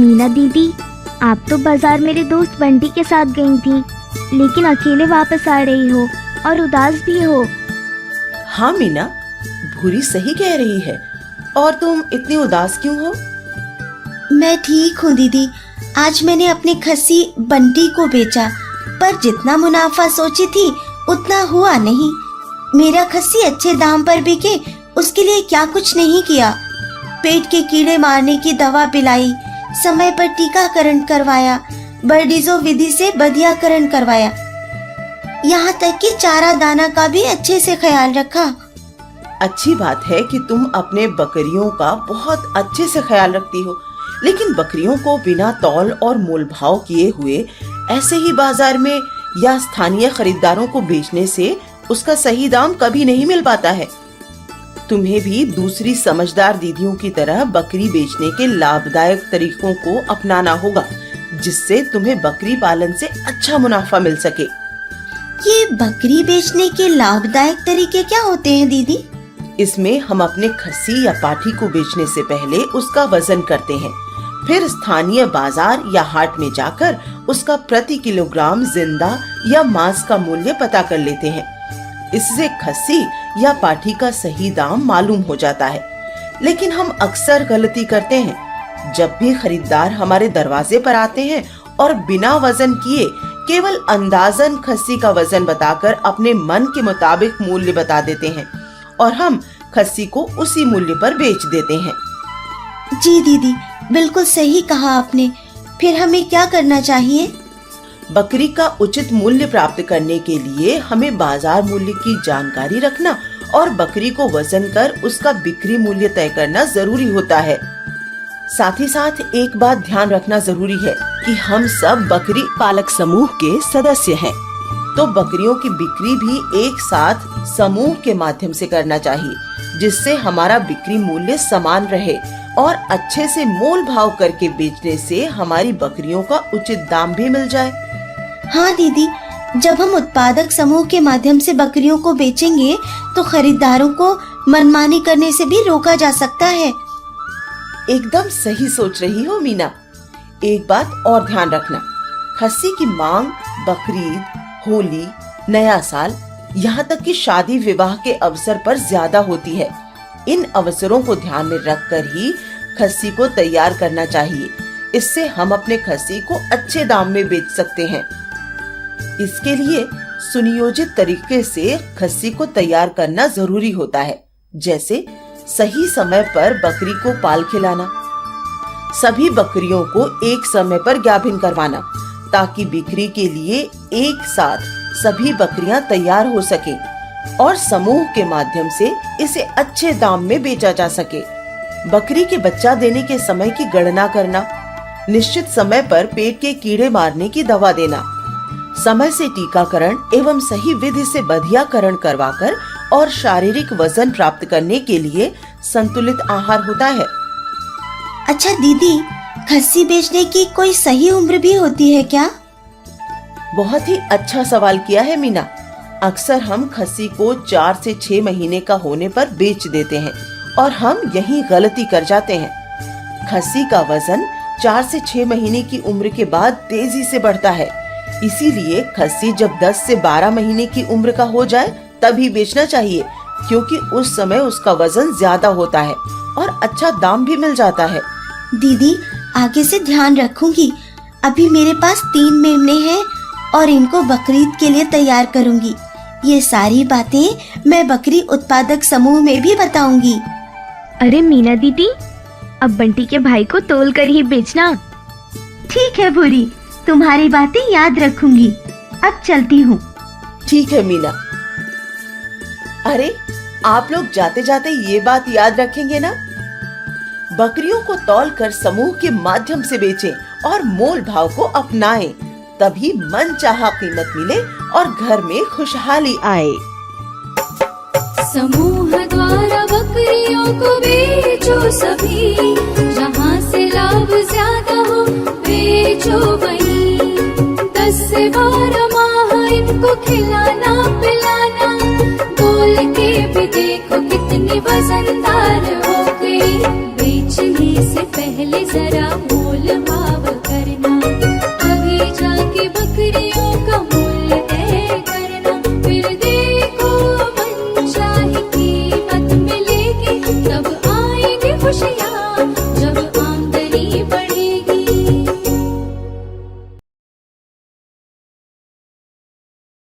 मीना दीदी, आप तो बाजार मेरे दोस्त बंटी के साथ गई थी, लेकिन अकेले वापस आ रही हो और उदास भी हो। हाँ मीना, भूरी सही कह रही है। और तुम इतनी उदास क्यों हो? मैं ठीक हूँ दीदी। आज मैंने अपनी खस्सी बंटी को बेचा, पर जितना मुनाफा सोची थी उतना हुआ नहीं। मेरा खस्सी अच्छे दाम पर बिके, उसके लिए क्या कुछ नहीं किया। पेट के कीड़े मारने की दवा पिलाई, समय पर टीकाकरण करवाया, बर्डीजो विधि से बधियाकरण करवाया, यहाँ तक कि चारा दाना का भी अच्छे से ख्याल रखा। अच्छी बात है कि तुम अपने बकरियों का बहुत अच्छे से ख्याल रखती हो, लेकिन बकरियों को बिना तौल और मोल भाव किए हुए ऐसे ही बाजार में या स्थानीय खरीदारों को बेचने से उसका सही दाम कभी नहीं मिल पाता है। तुम्हें भी दूसरी समझदार दीदियों की तरह बकरी बेचने के लाभदायक तरीकों को अपनाना होगा, जिससे तुम्हें बकरी पालन से अच्छा मुनाफा मिल सके। ये बकरी बेचने के लाभदायक तरीके क्या होते हैं दीदी? इसमें हम अपने खस्सी या पाठी को बेचने से पहले उसका वजन करते हैं, फिर स्थानीय बाजार या हाट में जाकर उसका प्रति किलोग्राम जिंदा या मांस का मूल्य पता कर लेते हैं। इससे खस्सी या पाठी का सही दाम मालूम हो जाता है। लेकिन हम अक्सर गलती करते हैं। जब भी खरीदार हमारे दरवाजे पर आते हैं और बिना वजन किए केवल अंदाजन खस्सी का वजन बताकर अपने मन के मुताबिक मूल्य बता देते हैं और हम खस्सी को उसी मूल्य पर बेच देते हैं। जी दीदी, बिल्कुल सही कहा आपने। फिर हमें क्या करना चाहिए? बकरी का उचित मूल्य प्राप्त करने के लिए हमें बाजार मूल्य की जानकारी रखना और बकरी को वजन कर उसका बिक्री मूल्य तय करना जरूरी होता है। साथ ही साथ एक बात ध्यान रखना जरूरी है कि हम सब बकरी पालक समूह के सदस्य हैं, तो बकरियों की बिक्री भी एक साथ समूह के माध्यम से करना चाहिए, जिससे हमारा बिक्री मूल्य समान रहे और अच्छे से मोल भाव करके बेचने से हमारी बकरियों का उचित दाम भी मिल जाए। हाँ दीदी, जब हम उत्पादक समूह के माध्यम से बकरियों को बेचेंगे तो खरीदारों को मनमानी करने से भी रोका जा सकता है। एकदम सही सोच रही हो मीना। एक बात और ध्यान रखना, खस्सी की मांग बकरीद, होली, नया साल, यहाँ तक कि शादी विवाह के अवसर पर ज्यादा होती है। इन अवसरों को ध्यान में रखकर ही खस्सी को तैयार करना चाहिए। इससे हम अपने खस्सी को अच्छे दाम में बेच सकते हैं। इसके लिए सुनियोजित तरीके से खस्सी को तैयार करना जरूरी होता है, जैसे सही समय पर बकरी को पाल खिलाना, सभी बकरियों को एक समय पर गाभिन करवाना, ताकि बिक्री के लिए एक साथ सभी बकरियां तैयार हो सके और समूह के माध्यम से इसे अच्छे दाम में बेचा जा सके। बकरी के बच्चा देने के समय की गणना करना, निश्चित समय पर पेट के कीड़े मारने की दवा देना, समय से टीकाकरण एवं सही विधि से बधियाकरण करवाकर और शारीरिक वजन प्राप्त करने के लिए संतुलित आहार होता है। अच्छा दीदी, खस्सी बेचने की कोई सही उम्र भी होती है क्या? बहुत ही अच्छा सवाल किया है मीना। अक्सर हम खस्सी को 4 से 6 महीने का होने पर बेच देते हैं और हम यही गलती कर जाते हैं। खस्सी का वजन 4 से 6 महीने की उम्र के बाद तेजी से बढ़ता है, इसीलिए खस्सी जब 10 से 12 महीने की उम्र का हो जाए तभी बेचना चाहिए, क्योंकि उस समय उसका वजन ज्यादा होता है और अच्छा दाम भी मिल जाता है। दीदी, आगे से ध्यान रखूंगी। अभी मेरे पास 3 मेमने हैं और इनको बकरीद के लिए तैयार करूंगी। ये सारी बातें मैं बकरी उत्पादक समूह में भी बताऊंगी। अरे मीना दीदी, अब बंटी के भाई को तोल कर ही बेचना। ठीक है भूरी, तुम्हारी बातें याद रखूंगी। अब चलती हूँ। ठीक है मीना। अरे, आप लोग जाते जाते ये बात याद रखेंगे ना, बकरियों को तौल कर समूह के माध्यम से बेचें और मोल भाव को अपनाएं, तभी मनचाहा कीमत मिले और घर में खुशहाली आए। समूह द्वारा बकरियों को बेचो सभी, जहाँ से लाभ ज्यादा हो बेचो वहीं। 10 से 12 माह इनको खिलाना पिलाना, तोल के भी देखो कितनी वजनदार हो गई। बेचने से पहले जरा मोल भाव करना।